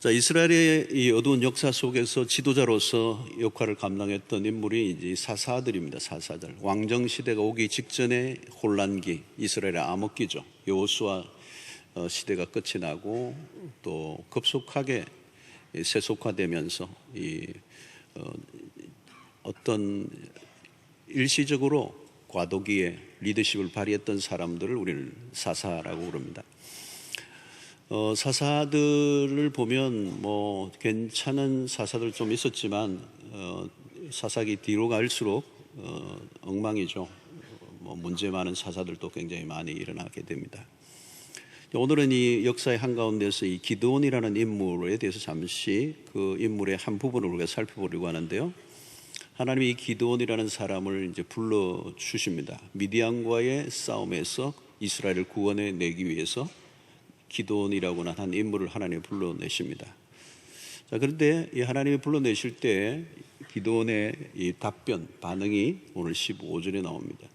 자, 이스라엘의 이 어두운 역사 속에서 지도자로서 역할을 감당했던 인물이 이제 사사들입니다. 사사들. 왕정 시대가 오기 직전의 혼란기, 이스라엘의 암흑기죠. 여호수아 시대가 끝이 나고 또 급속하게 세속화되면서 어떤 일시적으로 과도기에 리더십을 발휘했던 사람들을 우리는 사사라고 부릅니다. 사사들을 보면 뭐 괜찮은 사사들 좀 있었지만 사사기 뒤로 갈수록 엉망이죠. 뭐 문제 많은 사사들도 굉장히 많이 일어나게 됩니다. 오늘은 이 역사의 한가운데서 이 기드온이라는 인물에 대해서 잠시 그 인물의 한 부분을 우리가 살펴보려고 하는데요. 하나님이 이 기드온이라는 사람을 이제 불러 주십니다. 미디안과의 싸움에서 이스라엘을 구원해 내기 위해서 기드온이라고 한 인물을 하나님이 불러내십니다. 자, 그런데 이 하나님이 불러내실 때 기드온의 이 답변, 반응이 오늘 15절에 나옵니다.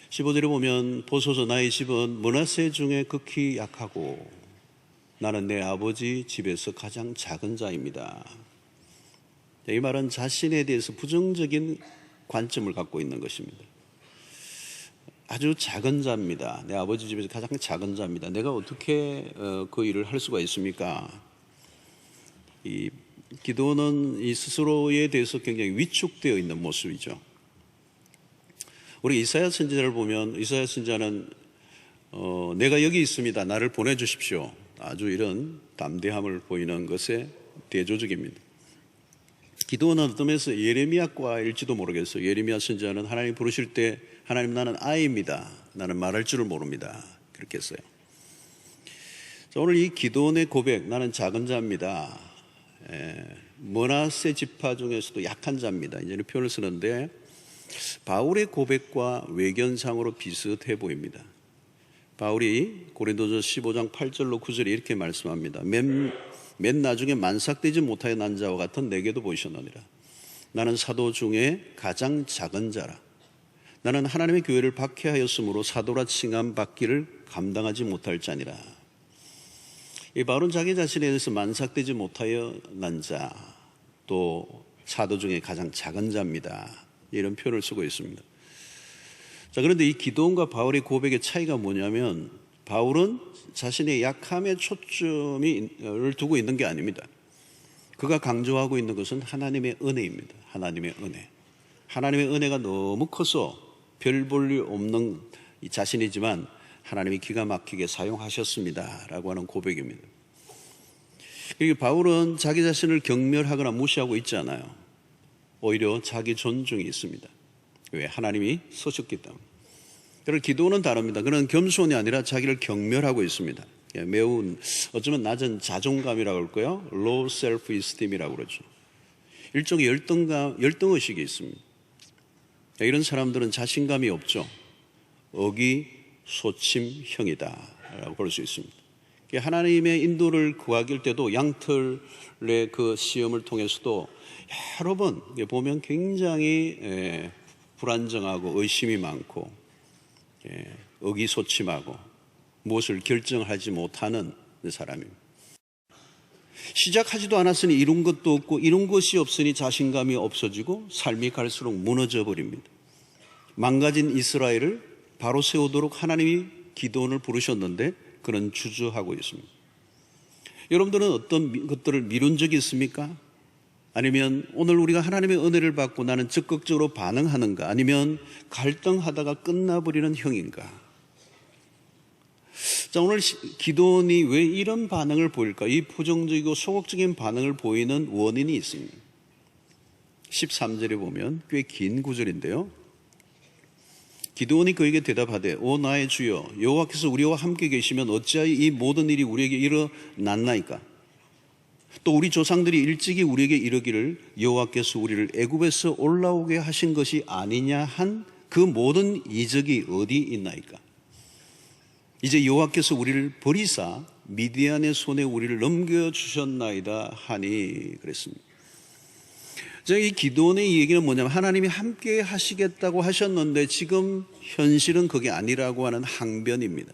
15절에 보면 보소서 나의 집은 므낫세 중에 극히 약하고 나는 내 아버지 집에서 가장 작은 자입니다. 이 말은 자신에 대해서 부정적인 관점을 갖고 있는 것입니다. 아주 작은 자입니다. 내 아버지 집에서 가장 작은 자입니다. 내가 어떻게 그 일을 할 수가 있습니까? 이 기드온은 이 스스로에 대해서 굉장히 위축되어 있는 모습이죠. 우리 이사야 선지자를 보면 이사야 선지자는 내가 여기 있습니다. 나를 보내주십시오. 아주 이런 담대함을 보이는 것에 대조적입니다. 기드온은 어떤 면에서 예레미야과일지도 모르겠어요. 예레미야 선지자는 하나님 부르실 때 하나님 나는 아이입니다. 나는 말할 줄을 모릅니다. 그렇게 했어요. 자, 오늘 이 기드온의 고백, 나는 작은 자입니다. 므낫세 지파 중에서도 약한 자입니다. 이제 이런 표현을 쓰는데 바울의 고백과 외견상으로 비슷해 보입니다. 바울이 고린도전 15장 8절로 9절에 이렇게 말씀합니다. 맨 나중에 만삭되지 못하여 난 자와 같은 내게도 보이셨느니라. 나는 사도 중에 가장 작은 자라. 나는 하나님의 교회를 박해하였으므로 사도라 칭함 받기를 감당하지 못할 자니라. 이 바울은 자기 자신에 대해서 만삭되지 못하여 난 자, 또 사도 중에 가장 작은 자입니다. 이런 표현을 쓰고 있습니다. 자, 그런데 이 기드온과 바울의 고백의 차이가 뭐냐면 바울은 자신의 약함에 초점을 두고 있는 게 아닙니다. 그가 강조하고 있는 것은 하나님의 은혜입니다. 하나님의 은혜. 하나님의 은혜가 너무 커서 별 볼 일 없는 자신이지만 하나님이 기가 막히게 사용하셨습니다. 라고 하는 고백입니다. 바울은 자기 자신을 경멸하거나 무시하고 있지 않아요. 오히려 자기 존중이 있습니다. 왜? 하나님이 서셨기 때문에. 그리고 기도는 다릅니다. 그는 겸손이 아니라 자기를 경멸하고 있습니다. 매우 어쩌면 낮은 자존감이라고 할까요? Low self-esteem이라고 그러죠. 일종의 열등의식이 있습니다. 이런 사람들은 자신감이 없죠. 의기소침형이다 라고 볼 수 있습니다. 하나님의 인도를 구하길 때도 양털의 그 시험을 통해서도 여러 번 보면 굉장히 불안정하고 의심이 많고 의기소침하고 무엇을 결정하지 못하는 사람입니다. 시작하지도 않았으니 이룬 것도 없고 이룬 것이 없으니 자신감이 없어지고 삶이 갈수록 무너져 버립니다. 망가진 이스라엘을 바로 세우도록 하나님이 기드온을 부르셨는데 그는 주저하고 있습니다. 여러분들은 어떤 것들을 미룬 적이 있습니까? 아니면 오늘 우리가 하나님의 은혜를 받고 나는 적극적으로 반응하는가? 아니면 갈등하다가 끝나버리는 형인가? 자, 오늘 기드온이 왜 이런 반응을 보일까? 이 부정적이고 소극적인 반응을 보이는 원인이 있습니다. 13절에 보면 꽤 긴 구절인데요. 기드온이 그에게 대답하되 오 나의 주여 여호와께서 우리와 함께 계시면 어찌하여 이 모든 일이 우리에게 일어났나이까? 또 우리 조상들이 일찍이 우리에게 이르기를 여호와께서 우리를 애굽에서 올라오게 하신 것이 아니냐 한 그 모든 이적이 어디 있나이까? 이제 여호와께서 우리를 버리사 미디안의 손에 우리를 넘겨주셨나이다 하니 그랬습니다. 이 기드온의 이 얘기는 뭐냐면 하나님이 함께 하시겠다고 하셨는데 지금 현실은 그게 아니라고 하는 항변입니다.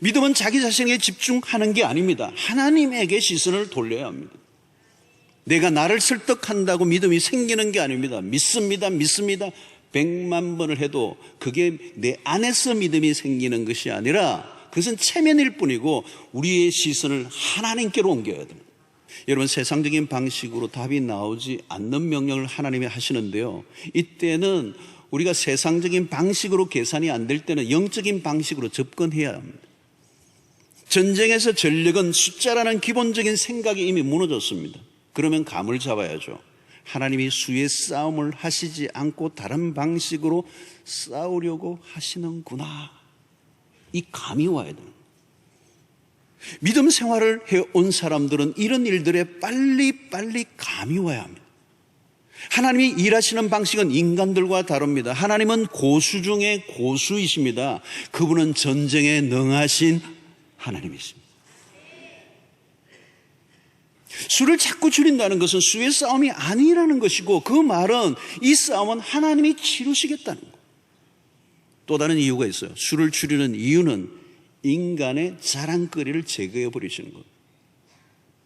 믿음은 자기 자신에게 집중하는 게 아닙니다. 하나님에게 시선을 돌려야 합니다. 내가 나를 설득한다고 믿음이 생기는 게 아닙니다. 믿습니다. 100만 번을 해도 그게 내 안에서 믿음이 생기는 것이 아니라 그것은 체면일 뿐이고 우리의 시선을 하나님께로 옮겨야 됩니다. 여러분, 세상적인 방식으로 답이 나오지 않는 명령을 하나님이 하시는데요, 이때는 우리가 세상적인 방식으로 계산이 안 될 때는 영적인 방식으로 접근해야 합니다. 전쟁에서 전력은 숫자라는 기본적인 생각이 이미 무너졌습니다. 그러면 감을 잡아야죠. 하나님이 수의 싸움을 하시지 않고 다른 방식으로 싸우려고 하시는구나, 이 감이 와야 돼요. 믿음 생활을 해온 사람들은 이런 일들에 빨리 감이 와야 합니다. 하나님이 일하시는 방식은 인간들과 다릅니다. 하나님은 고수 중에 고수이십니다. 그분은 전쟁에 능하신 하나님이십니다. 수를 자꾸 줄인다는 것은 수의 싸움이 아니라는 것이고, 그 말은 이 싸움은 하나님이 치르시겠다는 것. 또 다른 이유가 있어요. 수를 줄이는 이유는 인간의 자랑거리를 제거해 버리시는 것.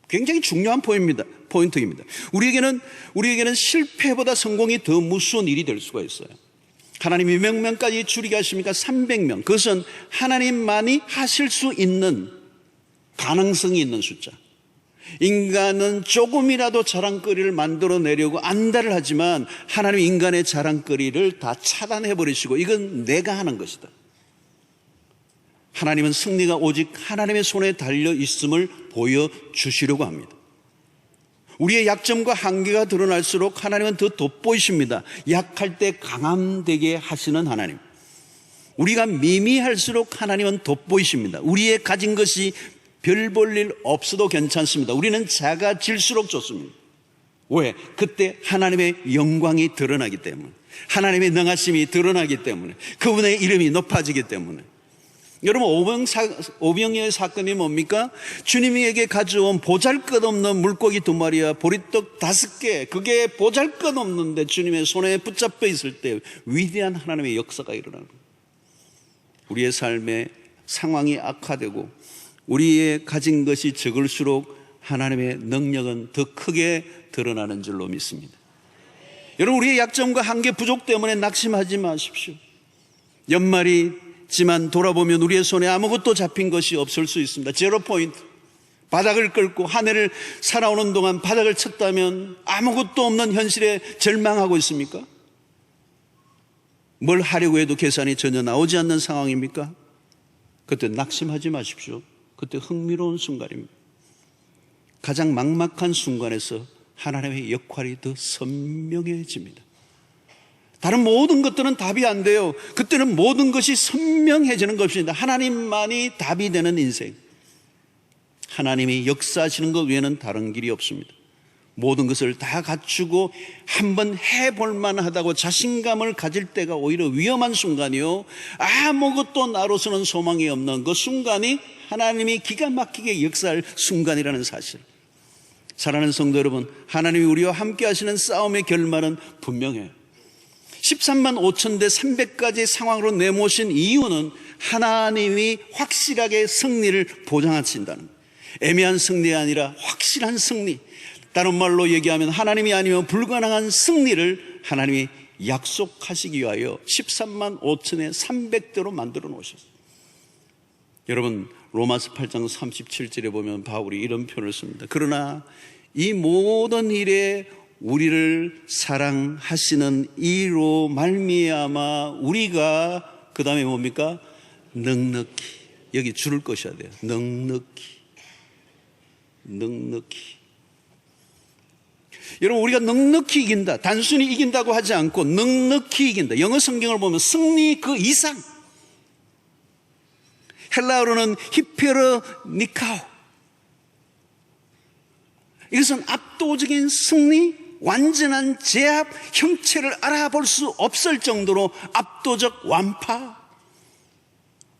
굉장히 중요한 포인트입니다. 우리에게는 실패보다 성공이 더 무서운 일이 될 수가 있어요. 하나님이 몇 명까지 줄이게 하십니까? 300명. 그것은 하나님만이 하실 수 있는 가능성이 있는 숫자. 인간은 조금이라도 자랑거리를 만들어내려고 안달을 하지만 하나님이 인간의 자랑거리를 다 차단해버리시고 이건 내가 하는 것이다. 하나님은 승리가 오직 하나님의 손에 달려있음을 보여주시려고 합니다. 우리의 약점과 한계가 드러날수록 하나님은 더 돋보이십니다. 약할 때 강함되게 하시는 하나님. 우리가 미미할수록 하나님은 돋보이십니다. 우리의 가진 것이 별 볼 일 없어도 괜찮습니다. 우리는 작아질수록 좋습니다. 왜? 그때 하나님의 영광이 드러나기 때문에, 하나님의 능하심이 드러나기 때문에, 그분의 이름이 높아지기 때문에. 여러분, 오병이어의 사건이 뭡니까? 주님에게 가져온 보잘것없는 물고기 2마리와 보리떡 5개, 그게 보잘것없는데 주님의 손에 붙잡혀 있을 때 위대한 하나님의 역사가 일어나는 거예요. 우리의 삶의 상황이 악화되고 우리의 가진 것이 적을수록 하나님의 능력은 더 크게 드러나는 줄로 믿습니다. 여러분, 우리의 약점과 한계, 부족 때문에 낙심하지 마십시오. 연말이지만 돌아보면 우리의 손에 아무것도 잡힌 것이 없을 수 있습니다. 제로 포인트. 바닥을 긁고 한 해를 살아오는 동안 바닥을 쳤다면 아무것도 없는 현실에 절망하고 있습니까? 뭘 하려고 해도 계산이 전혀 나오지 않는 상황입니까? 그때 낙심하지 마십시오. 그때 흥미로운 순간입니다. 가장 막막한 순간에서 하나님의 역할이 더 선명해집니다. 다른 모든 것들은 답이 안 돼요. 그때는 모든 것이 선명해지는 것입니다. 하나님만이 답이 되는 인생. 하나님이 역사하시는 것 외에는 다른 길이 없습니다. 모든 것을 다 갖추고 한번 해볼 만하다고 자신감을 가질 때가 오히려 위험한 순간이요, 아무것도 나로서는 소망이 없는 그 순간이 하나님이 기가 막히게 역사할 순간이라는 사실. 사랑하는 성도 여러분, 하나님이 우리와 함께 하시는 싸움의 결말은 분명해요. 13만 5천 대 300가지 상황으로 내모신 이유는 하나님이 확실하게 승리를 보장하신다는 거예요. 애매한 승리가 아니라 확실한 승리. 다른 말로 얘기하면 하나님이 아니면 불가능한 승리를 하나님이 약속하시기 위하여 13만 5천에 300대로 만들어 놓으셨어요. 여러분, 로마서 8장 37절에 보면 바울이 이런 표현을 씁니다. 그러나 이 모든 일에 우리를 사랑하시는 이로 말미암아 우리가, 그 다음에 뭡니까? 넉넉히. 여기 줄을 것이어야 돼요. 넉넉히. 여러분, 우리가 넉넉히 이긴다, 단순히 이긴다고 하지 않고 넉넉히 이긴다. 영어 성경을 보면 승리 그 이상. 헬라어로는 히페르니카오. 이것은 압도적인 승리, 완전한 제압, 형체를 알아볼 수 없을 정도로 압도적 완파,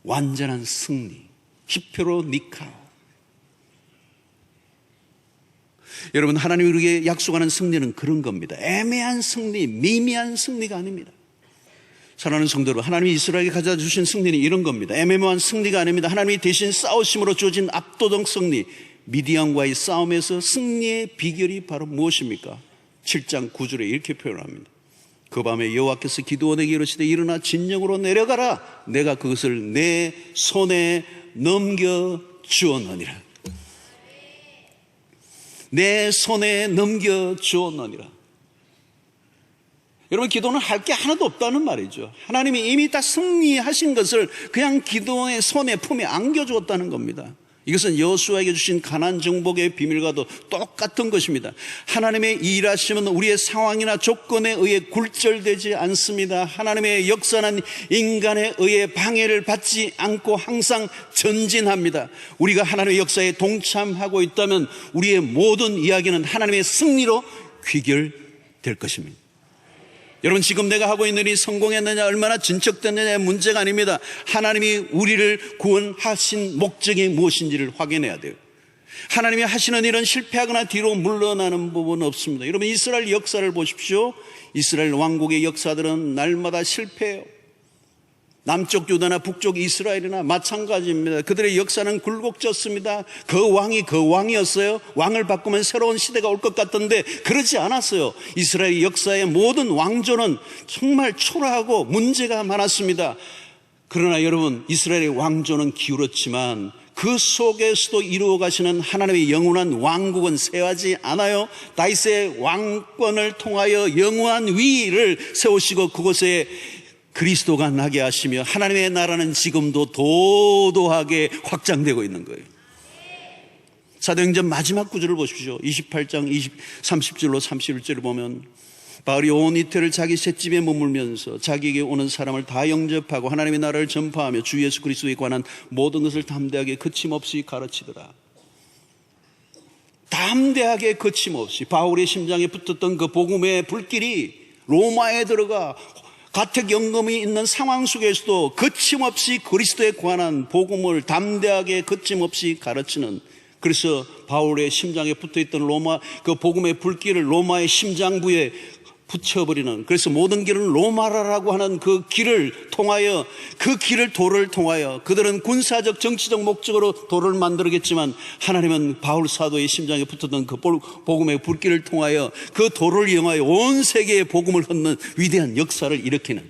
완전한 승리, 히페르니카오. 여러분, 하나님이 우리에게 약속하는 승리는 그런 겁니다. 애매한 승리, 미미한 승리가 아닙니다. 사랑하는 성도 여러분, 하나님이 이스라엘에게 가져다 주신 승리는 이런 겁니다. 애매모호한 승리가 아닙니다. 하나님이 대신 싸우심으로 주어진 압도적 승리, 미디안과의 싸움에서 승리의 비결이 바로 무엇입니까? 7장 9절에 이렇게 표현합니다. 그 밤에 여호와께서 기드온에게 이르시되 일어나 진영으로 내려가라. 내가 그것을 내 손에 넘겨 주었느니라. 내 손에 넘겨 주었느니라. 여러분, 기도는 할 게 하나도 없다는 말이죠. 하나님이 이미 다 승리하신 것을 그냥 기도의 손에 품에 안겨주었다는 겁니다. 이것은 여호수아에게 주신 가나안 정복의 비밀과도 똑같은 것입니다. 하나님의 일하심은 우리의 상황이나 조건에 의해 굴절되지 않습니다. 하나님의 역사는 인간에 의해 방해를 받지 않고 항상 전진합니다. 우리가 하나님의 역사에 동참하고 있다면 우리의 모든 이야기는 하나님의 승리로 귀결될 것입니다. 여러분, 지금 내가 하고 있는 일이 성공했느냐, 얼마나 진척됐느냐의 문제가 아닙니다. 하나님이 우리를 구원하신 목적이 무엇인지를 확인해야 돼요. 하나님이 하시는 일은 실패하거나 뒤로 물러나는 부분은 없습니다. 여러분, 이스라엘 역사를 보십시오. 이스라엘 왕국의 역사들은 날마다 실패해요. 남쪽 유다나 북쪽 이스라엘이나 마찬가지입니다. 그들의 역사는 굴곡졌습니다. 그 왕이 그 왕이었어요. 왕을 바꾸면 새로운 시대가 올 것 같던데 그러지 않았어요. 이스라엘 역사의 모든 왕조는 정말 초라하고 문제가 많았습니다. 그러나 여러분, 이스라엘의 왕조는 기울었지만 그 속에서도 이루어 가시는 하나님의 영원한 왕국은 쇠하지 않아요. 다윗의 왕권을 통하여 영원한 위를 세우시고 그곳에 그리스도가 나게 하시며 하나님의 나라는 지금도 도도하게 확장되고 있는 거예요. 사도행전 마지막 구절을 보십시오. 28장 30절로 31절을 보면 바울이 온 이태를 자기 셋집에 머물면서 자기에게 오는 사람을 다 영접하고 하나님의 나라를 전파하며 주 예수 그리스도에 관한 모든 것을 담대하게 거침없이 가르치더라. 담대하게 거침없이 바울의 심장에 붙었던 그 복음의 불길이 로마에 들어가 가택연금이 있는 상황 속에서도 거침없이 그리스도에 관한 복음을 담대하게 거침없이 가르치는, 그래서 바울의 심장에 붙어있던 로마 그 복음의 불길을 로마의 심장부에 붙여버리는, 그래서 모든 길은 로마라라고 하는 그 길을 통하여, 그 길을 도를 통하여, 그들은 군사적 정치적 목적으로 도를 만들었겠지만 하나님은 바울 사도의 심장에 붙었던 그 복음의 불길을 통하여 그 도를 이용하여 온 세계에 복음을 흩는 위대한 역사를 일으키는.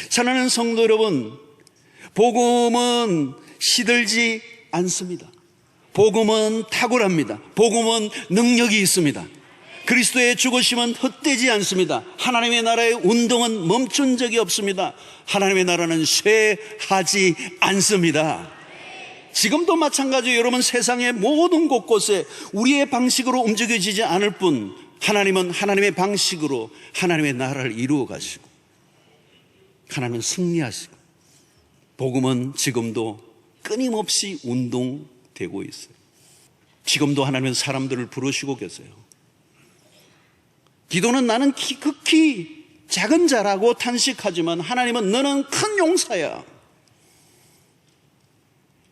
사랑하는 성도 여러분, 복음은 시들지 않습니다. 복음은 탁월합니다. 복음은 능력이 있습니다. 그리스도의 죽으심은 헛되지 않습니다. 하나님의 나라의 운동은 멈춘 적이 없습니다. 하나님의 나라는 쇠하지 않습니다. 지금도 마찬가지로 여러분, 세상의 모든 곳곳에 우리의 방식으로 움직여지지 않을 뿐 하나님은 하나님의 방식으로 하나님의 나라를 이루어 가시고 하나님은 승리하시고 복음은 지금도 끊임없이 운동되고 있어요. 지금도 하나님은 사람들을 부르시고 계세요. 기도는 나는 극히 작은 자라고 탄식하지만 하나님은 너는 큰 용사야.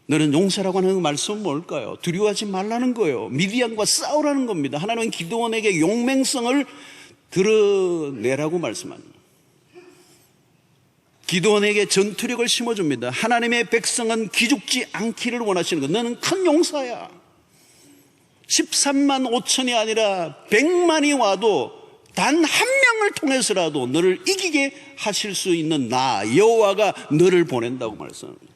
너는 용사라고 하는 말씀은 뭘까요? 두려워하지 말라는 거예요. 미디안과 싸우라는 겁니다. 하나님은 기드온에게 용맹성을 드러내라고 말씀합니다. 기드온에게 전투력을 심어줍니다. 하나님의 백성은 기죽지 않기를 원하시는 것. 너는 큰 용사야. 13만 5천이 아니라 100만이 와도 단 한 명을 통해서라도 너를 이기게 하실 수 있는 나 여호와가 너를 보낸다고 말씀합니다.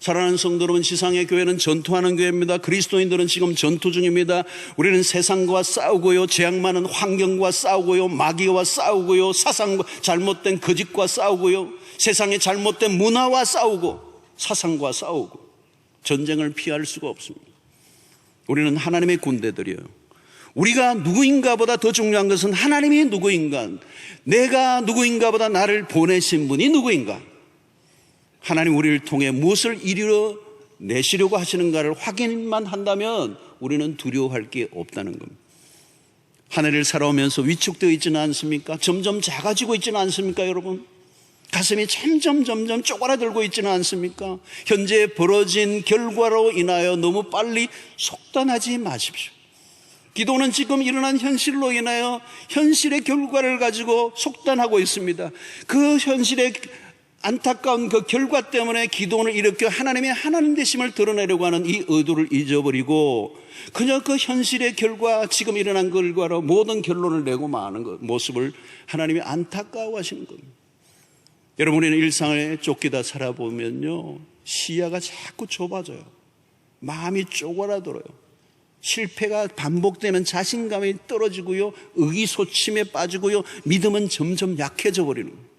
사랑하는 성도 여러분, 지상의 교회는 전투하는 교회입니다. 그리스도인들은 지금 전투 중입니다. 우리는 세상과 싸우고요, 재앙 많은 환경과 싸우고요, 마귀와 싸우고요, 사상과 잘못된 거짓과 싸우고요, 세상의 잘못된 문화와 싸우고 사상과 싸우고 전쟁을 피할 수가 없습니다. 우리는 하나님의 군대들이에요. 우리가 누구인가 보다 더 중요한 것은 하나님이 누구인가, 내가 누구인가 보다 나를 보내신 분이 누구인가, 하나님 우리를 통해 무엇을 이루어내시려고 하시는가를 확인만 한다면 우리는 두려워할 게 없다는 겁니다. 한 해를 살아오면서 위축되어 있지는 않습니까? 점점 작아지고 있지는 않습니까, 여러분? 가슴이 점점 쪼그라들고 있지는 않습니까? 현재 벌어진 결과로 인하여 너무 빨리 속단하지 마십시오. 기도는 지금 일어난 현실로 인하여 현실의 결과를 가지고 속단하고 있습니다. 그 현실의 안타까운 그 결과 때문에 기도를 일으켜 하나님의 하나님 되심을 드러내려고 하는 이 의도를 잊어버리고 그냥 그 현실의 결과, 지금 일어난 결과로 모든 결론을 내고 마는 모습을 하나님이 안타까워하시는 겁니다. 여러분, 우리는 일상을 쫓기다 살아보면요, 시야가 자꾸 좁아져요. 마음이 쪼그라들어요. 실패가 반복되면 자신감이 떨어지고요, 의기소침에 빠지고요, 믿음은 점점 약해져 버리는 거예요.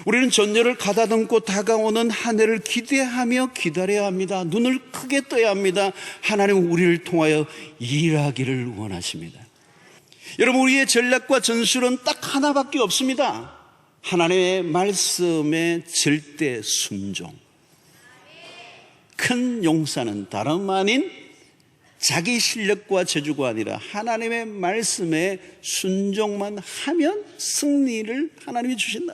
우리는 전열을 가다듬고 다가오는 한 해를 기대하며 기다려야 합니다. 눈을 크게 떠야 합니다. 하나님은 우리를 통하여 일하기를 원하십니다. 여러분, 우리의 전략과 전술은 딱 하나밖에 없습니다. 하나님의 말씀에 절대 순종. 큰 용사는 다름 아닌 자기 실력과 재주가 아니라 하나님의 말씀에 순종만 하면 승리를 하나님이 주신다.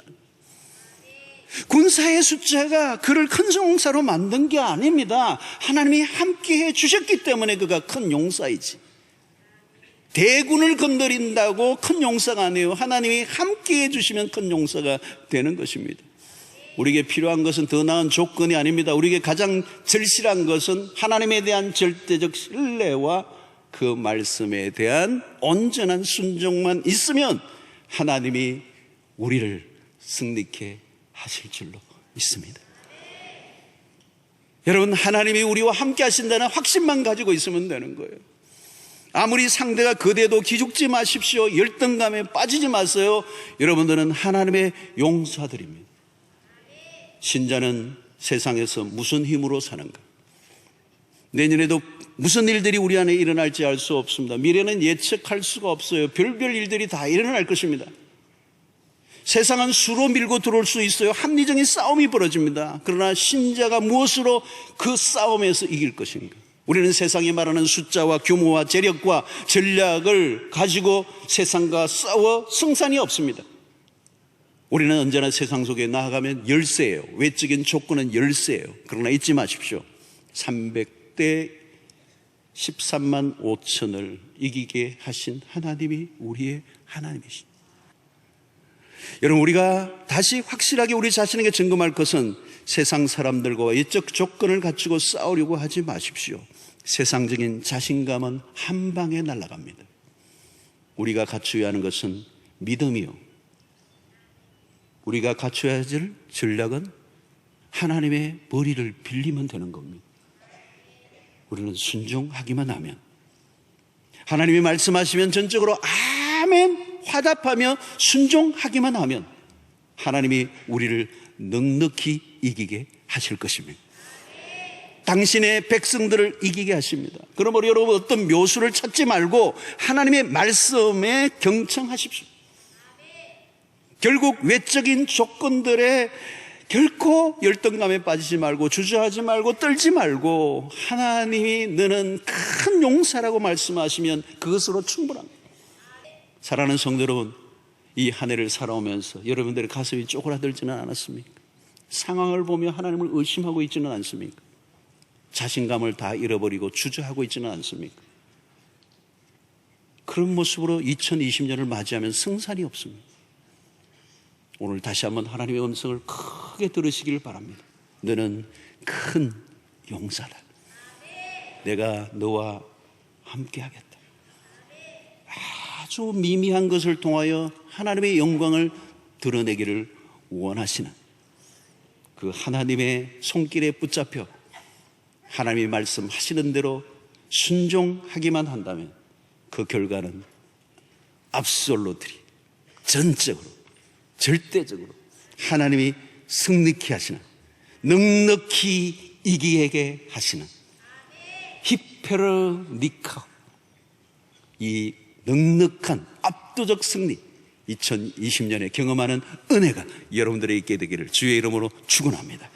군사의 숫자가 그를 큰 용사로 만든 게 아닙니다. 하나님이 함께해 주셨기 때문에 그가 큰 용사이지. 대군을 건드린다고 큰 용사가 아니에요. 하나님이 함께해 주시면 큰 용사가 되는 것입니다. 우리에게 필요한 것은 더 나은 조건이 아닙니다. 우리에게 가장 절실한 것은 하나님에 대한 절대적 신뢰와 그 말씀에 대한 온전한 순종만 있으면 하나님이 우리를 승리케 하실 줄로 믿습니다. 여러분, 하나님이 우리와 함께 하신다는 확신만 가지고 있으면 되는 거예요. 아무리 상대가 거대해도 기죽지 마십시오. 열등감에 빠지지 마세요. 여러분들은 하나님의 용사들입니다. 신자는 세상에서 무슨 힘으로 사는가? 내년에도 무슨 일들이 우리 안에 일어날지 알 수 없습니다. 미래는 예측할 수가 없어요. 별별 일들이 다 일어날 것입니다. 세상은 수로 밀고 들어올 수 있어요. 합리적인 싸움이 벌어집니다. 그러나 신자가 무엇으로 그 싸움에서 이길 것인가? 우리는 세상이 말하는 숫자와 규모와 재력과 전략을 가지고 세상과 싸워 승산이 없습니다. 우리는 언제나 세상 속에 나아가면 열세예요. 외적인 조건은 열세예요. 그러나 잊지 마십시오. 300대 13만 5천을 이기게 하신 하나님이 우리의 하나님이십니다. 여러분, 우리가 다시 확실하게 우리 자신에게 점검할 것은 세상 사람들과 외적 조건을 갖추고 싸우려고 하지 마십시오. 세상적인 자신감은 한 방에 날아갑니다. 우리가 갖추어야 하는 것은 믿음이요, 우리가 갖춰야 할 전략은 하나님의 머리를 빌리면 되는 겁니다. 우리는 순종하기만 하면, 하나님이 말씀하시면 전적으로 아멘 화답하며 순종하기만 하면 하나님이 우리를 넉넉히 이기게 하실 것입니다. 당신의 백성들을 이기게 하십니다. 그러므로 여러분, 어떤 묘수를 찾지 말고 하나님의 말씀에 경청하십시오. 결국 외적인 조건들에 결코 열등감에 빠지지 말고 주저하지 말고 떨지 말고 하나님이 너는 큰 용사라고 말씀하시면 그것으로 충분합니다. 사랑하는 성도 여러분, 이 한 해를 살아오면서 여러분들의 가슴이 쪼그라들지는 않았습니까? 상황을 보며 하나님을 의심하고 있지는 않습니까? 자신감을 다 잃어버리고 주저하고 있지는 않습니까? 그런 모습으로 2020년을 맞이하면 승산이 없습니다. 오늘 다시 한번 하나님의 음성을 크게 들으시길 바랍니다. 너는 큰 용사다. 내가 너와 함께 하겠다. 아주 미미한 것을 통하여 하나님의 영광을 드러내기를 원하시는 그 하나님의 손길에 붙잡혀 하나님이 말씀하시는 대로 순종하기만 한다면 그 결과는 absolutely, 전적으로, 절대적으로 하나님이 승리케 하시는, 넉넉히 이기게 하시는 히페르니카, 이 넉넉한 압도적 승리 2020년에 경험하는 은혜가 여러분들에게 있게 되기를 주의 이름으로 축원합니다.